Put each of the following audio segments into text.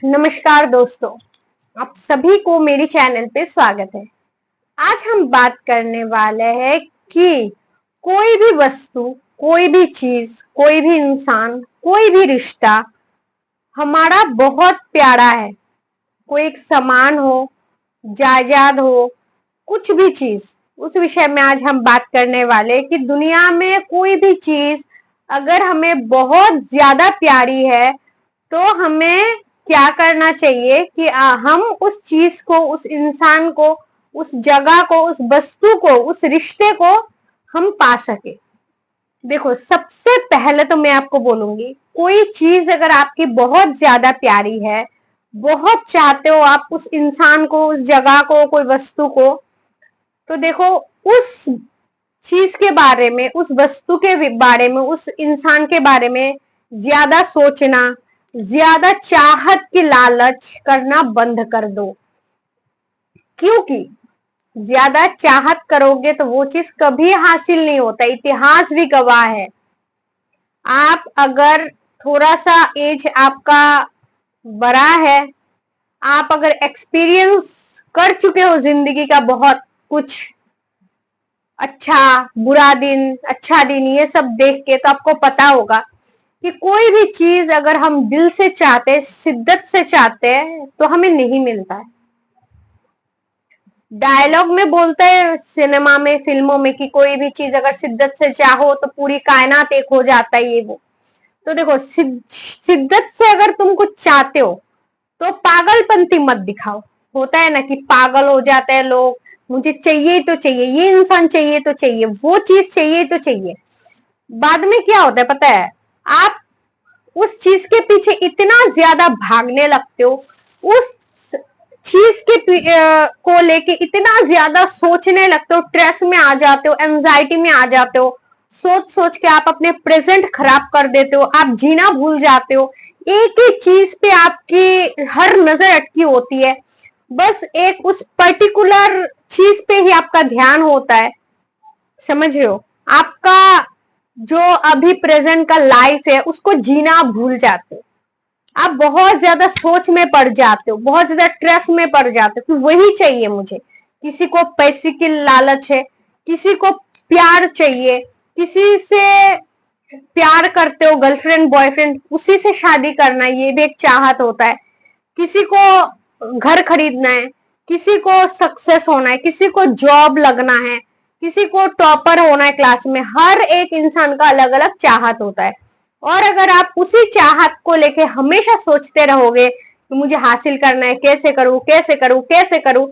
नमस्कार दोस्तों, आप सभी को मेरी चैनल पे स्वागत है। आज हम बात करने वाले हैं कि कोई भी वस्तु, कोई भी चीज, कोई भी इंसान, कोई भी रिश्ता हमारा बहुत प्यारा है। कोई एक सामान हो, जायदाद हो, कुछ भी चीज, उस विषय में आज हम बात करने वाले हैं कि दुनिया में कोई भी चीज अगर हमें बहुत ज्यादा प्यारी है तो हमें क्या करना चाहिए कि हम उस चीज को, उस इंसान को, उस जगह को, उस वस्तु को, उस रिश्ते को हम पा सके। देखो, सबसे पहले तो मैं आपको बोलूंगी, कोई चीज अगर आपकी बहुत ज्यादा प्यारी है, बहुत चाहते हो आप उस इंसान को, उस जगह को, कोई वस्तु को, तो देखो उस चीज के बारे में, उस वस्तु के बारे में, उस इंसान के बारे में ज्यादा सोचना, ज्यादा चाहत की लालच करना बंद कर दो। क्योंकि ज्यादा चाहत करोगे तो वो चीज कभी हासिल नहीं होता। इतिहास भी गवाह है। आप अगर थोड़ा सा एज आपका बड़ा है, आप अगर एक्सपीरियंस कर चुके हो जिंदगी का बहुत कुछ, अच्छा बुरा दिन, अच्छा दिन, ये सब देख के, तो आपको पता होगा कि कोई भी चीज अगर हम दिल से चाहते, शिद्दत से चाहते हैं, तो हमें नहीं मिलता है। डायलॉग में बोलते हैं सिनेमा में, फिल्मों में, कि कोई भी चीज अगर शिद्दत से चाहो तो पूरी कायनात एक हो जाता है, ये वो। तो देखो, शिद्दत से अगर तुम कुछ चाहते हो तो पागलपंती मत दिखाओ। होता है ना कि पागल हो जाते हैं लोग, मुझे चाहिए तो चाहिए, ये इंसान चाहिए तो चाहिए, वो चीज चाहिए तो चाहिए। बाद में क्या होता है पता है? आप उस चीज के पीछे इतना ज्यादा भागने लगते हो, उस चीज के को लेके इतना ज्यादा सोचने लगते हो, स्ट्रेस में आ जाते हो, एंजाइटी में आ जाते हो, सोच सोच के आप अपने प्रेजेंट खराब कर देते हो, आप जीना भूल जाते हो। एक ही चीज पे आपकी हर नजर अटकी होती है, बस एक उस पर्टिकुलर चीज पे ही आपका ध्यान होता है। समझ रहे हो? आपका जो अभी प्रेजेंट का लाइफ है उसको जीना भूल जाते हो। आप बहुत ज्यादा सोच में पड़ जाते हो, बहुत ज्यादा स्ट्रेस में पड़ जाते हो कि वही चाहिए मुझे। किसी को पैसे की लालच है, किसी को प्यार चाहिए, किसी से प्यार करते हो, गर्लफ्रेंड बॉयफ्रेंड, उसी से शादी करना, ये भी एक चाहत होता है। किसी को घर खरीदना है, किसी को सक्सेस होना है, किसी को जॉब लगना है, किसी को टॉपर होना है क्लास में। हर एक इंसान का अलग अलग चाहत होता है। और अगर आप उसी चाहत को लेके हमेशा सोचते रहोगे कि मुझे हासिल करना है, कैसे करूं, कैसे करूं, कैसे करूं,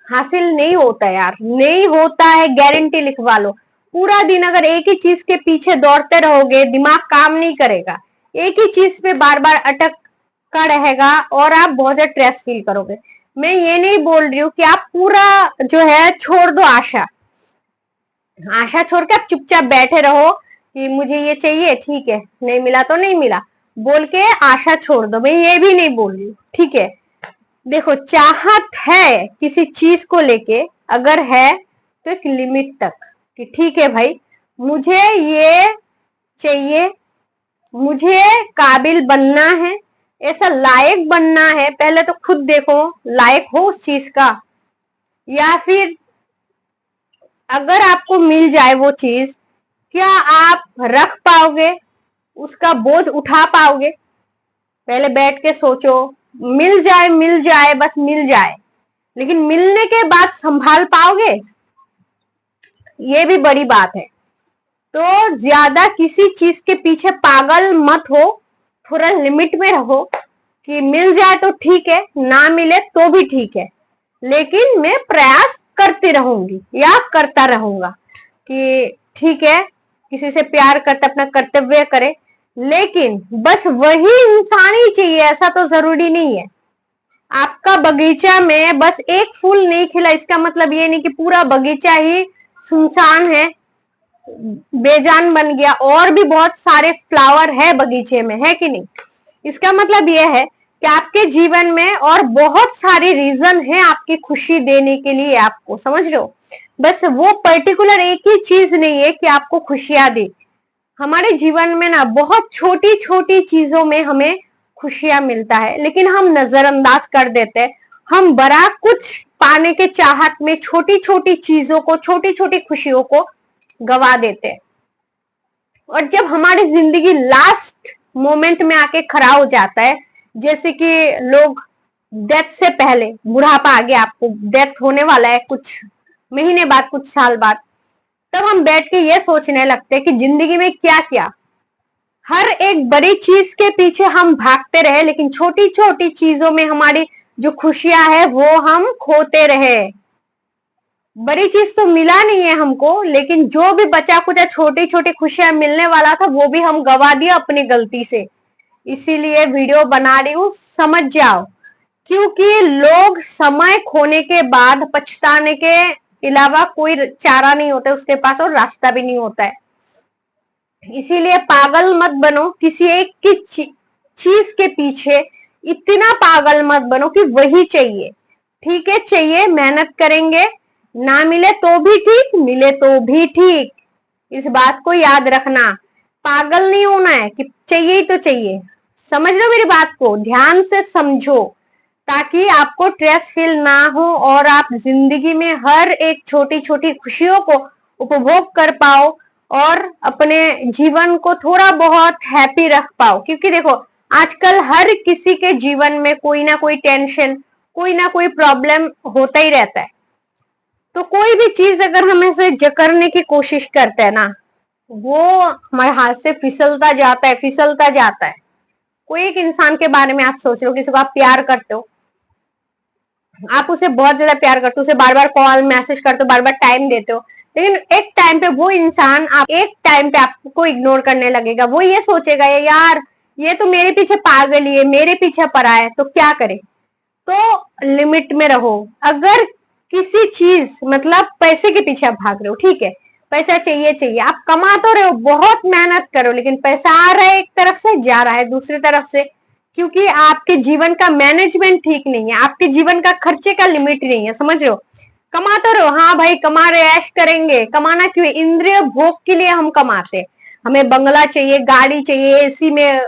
हासिल नहीं होता यार, नहीं होता है, गारंटी लिखवा लो। पूरा दिन अगर एक ही चीज के पीछे दौड़ते रहोगे, दिमाग काम नहीं करेगा, एक ही चीज पे बार बार अटक का रहेगा और आप बहुत ज्यादा स्ट्रेस फील करोगे। मैं ये नहीं बोल रही हूँ कि आप पूरा जो है छोड़ दो, आशा आशा छोड़ के आप चुपचाप बैठे रहो कि मुझे ये चाहिए, ठीक है, नहीं मिला तो नहीं मिला बोल के आशा छोड़ दो। मैं ये भी नहीं बोल रही हूँ, ठीक है। देखो, चाहत है किसी चीज को लेके, अगर है तो एक लिमिट तक, कि ठीक है भाई, मुझे ये चाहिए, मुझे काबिल बनना है, ऐसा लायक बनना है। पहले तो खुद देखो लायक हो उस चीज का, या फिर अगर आपको मिल जाए वो चीज, क्या आप रख पाओगे, उसका बोझ उठा पाओगे? पहले बैठ के सोचो। मिल जाए, मिल जाए, बस मिल जाए, लेकिन मिलने के बाद संभाल पाओगे? ये भी बड़ी बात है। तो ज्यादा किसी चीज के पीछे पागल मत हो, थोड़ा लिमिट में रहो कि मिल जाए तो ठीक है, ना मिले तो भी ठीक है, लेकिन मैं प्रयास करती रहूंगी या करता रहूंगा कि ठीक है, किसी से प्यार करते अपना कर्तव्य करे, लेकिन बस वही इंसान ही चाहिए ऐसा तो जरूरी नहीं है। आपका बगीचा में बस एक फूल नहीं खिला, इसका मतलब ये नहीं कि पूरा बगीचा ही सुनसान है, बेजान बन गया, और भी बहुत सारे फ्लावर है बगीचे में, है कि नहीं? इसका मतलब यह है कि आपके जीवन में और बहुत सारे रीजन है आपकी खुशी देने के लिए आपको, समझ रहे हो? बस वो पर्टिकुलर एक ही चीज नहीं है कि आपको खुशियां दे। हमारे जीवन में ना बहुत छोटी छोटी चीजों में हमें खुशियां मिलता है, लेकिन हम नजरअंदाज कर देते हैं। हम बड़ा कुछ पाने के चाहत में छोटी छोटी चीजों को, छोटी छोटी खुशियों को गवा देते हैं। और जब हमारी जिंदगी लास्ट मोमेंट में आके खड़ा हो जाता है, जैसे कि लोग डेथ से पहले, बुढ़ापा आ गया, आपको डेथ होने वाला है कुछ महीने बाद, कुछ साल बाद, तब हम बैठ के ये सोचने लगते हैं कि जिंदगी में क्या किया। हर एक बड़ी चीज के पीछे हम भागते रहे, लेकिन छोटी छोटी चीजों में हमारी जो खुशियां है वो हम खोते रहे। बड़ी चीज तो मिला नहीं है हमको, लेकिन जो भी बचा कुचा छोटी छोटी खुशियां मिलने वाला था वो भी हम गवा दिया अपनी गलती से। इसीलिए वीडियो बना रही हूँ, समझ जाओ, क्योंकि लोग समय खोने के बाद पछताने के अलावा कोई चारा नहीं होता उसके पास, और रास्ता भी नहीं होता है। इसीलिए पागल मत बनो किसी एक की चीज के पीछे, इतना पागल मत बनो कि वही चाहिए। ठीक है, चाहिए, मेहनत करेंगे, ना मिले तो भी ठीक, मिले तो भी ठीक। इस बात को याद रखना, पागल नहीं होना है कि चाहिए ही तो चाहिए। समझ लो मेरी बात को, ध्यान से समझो, ताकि आपको स्ट्रेस फील ना हो और आप जिंदगी में हर एक छोटी छोटी खुशियों को उपभोग कर पाओ और अपने जीवन को थोड़ा बहुत हैप्पी रख पाओ। क्योंकि देखो, आजकल हर किसी के जीवन में कोई ना कोई टेंशन, कोई ना कोई प्रॉब्लम होता ही रहता है। तो कोई भी चीज अगर हम ऐसे जकड़ने की कोशिश करते हैं ना, वो हमारे हाथ से फिसलता जाता है, फिसलता जाता है। कोई एक इंसान के बारे में आप सोच लो, किसी को आप प्यार करते हो, आप उसे बहुत ज्यादा प्यार करते हो, उसे बार बार कॉल मैसेज करते हो, बार बार टाइम देते हो, लेकिन एक टाइम पे वो इंसान एक टाइम पे आपको इग्नोर करने लगेगा। वो ये सोचेगा, यार ये तो मेरे पीछे पागल ही है, मेरे पीछे पड़ा है, तो क्या करे। तो लिमिट में रहो। अगर किसी चीज, मतलब पैसे के पीछे आप भाग रहे हो, ठीक है, पैसा चाहिए चाहिए, आप कमा तो रहे हो, बहुत मेहनत करो, लेकिन पैसा आ रहा है एक तरफ से, जा रहा है दूसरी तरफ से, क्योंकि आपके जीवन का मैनेजमेंट ठीक नहीं है, आपके जीवन का खर्चे का लिमिट नहीं है। समझ रहे हो, कमा तो रहे हो, हाँ भाई कमा रहे, ऐश करेंगे, कमाना क्यों, इंद्रिय भोग के लिए हम कमाते। हमें बंगला चाहिए, गाड़ी चाहिए, एसी में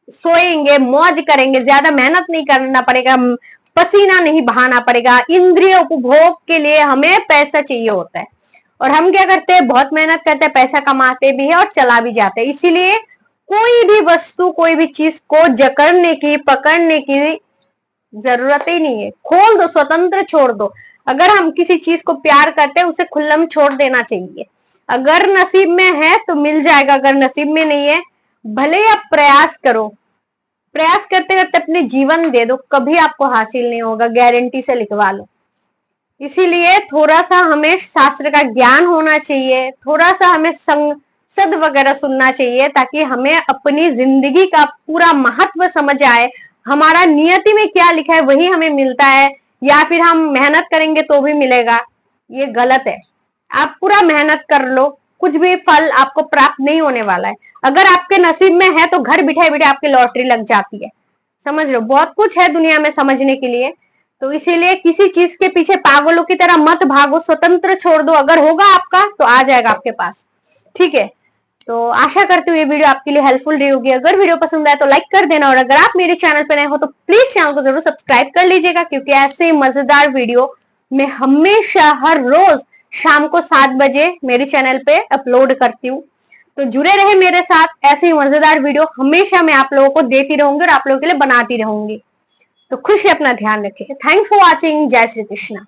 सोएंगे, मौज करेंगे, ज्यादा मेहनत नहीं करना पड़ेगा, पसीना नहीं बहाना पड़ेगा। इंद्रिय उपभोग के लिए हमें पैसा चाहिए होता है, और हम क्या करते हैं, बहुत मेहनत करते हैं, पैसा कमाते भी है और चला भी जाते हैं। इसीलिए कोई भी वस्तु, कोई भी चीज को जकड़ने की, पकड़ने की जरूरत ही नहीं है। खोल दो, स्वतंत्र छोड़ दो। अगर हम किसी चीज को प्यार करते हैं, उसे खुल्लम छोड़ देना चाहिए। अगर नसीब में है तो मिल जाएगा, अगर नसीब में नहीं है, भले ही आप प्रयास करो, प्रयास करते करते अपने जीवन दे दो, कभी आपको हासिल नहीं होगा, गारंटी से लिखवा लो। इसीलिए थोड़ा सा हमें शास्त्र का ज्ञान होना चाहिए, थोड़ा सा हमें संसद वगैरह सुनना चाहिए, ताकि हमें अपनी जिंदगी का पूरा महत्व समझ आए। हमारा नियति में क्या लिखा है वही हमें मिलता है, या फिर हम मेहनत करेंगे तो भी मिलेगा, ये गलत है। आप पूरा मेहनत कर लो, कुछ भी फल आपको प्राप्त नहीं होने वाला है। अगर आपके नसीब में है तो घर बिठाए बिठाए आपकी लॉटरी लग जाती है। समझ लो, बहुत कुछ है दुनिया में समझने के लिए। तो इसीलिए किसी चीज के पीछे पागलों की तरह मत भागो, स्वतंत्र छोड़ दो। अगर होगा आपका तो आ जाएगा आपके पास, ठीक है। तो आशा करती हूँ ये वीडियो आपके लिए हेल्पफुल रही होगी। अगर वीडियो पसंद आए तो लाइक कर देना, और अगर आप मेरे चैनल पर नए हो तो प्लीज चैनल को जरूर सब्सक्राइब कर लीजिएगा, क्योंकि ऐसे मजेदार वीडियो मैं हमेशा हर रोज शाम को 7 बजे मेरे चैनल पे अपलोड करती हूँ। तो जुड़े रहे मेरे साथ, ऐसे ही मजेदार वीडियो हमेशा मैं आप लोगों को देती रहूंगी और आप लोगों के लिए बनाती रहूंगी। तो खुश से अपना ध्यान रखें। Thanks for watching. जय श्री कृष्णा।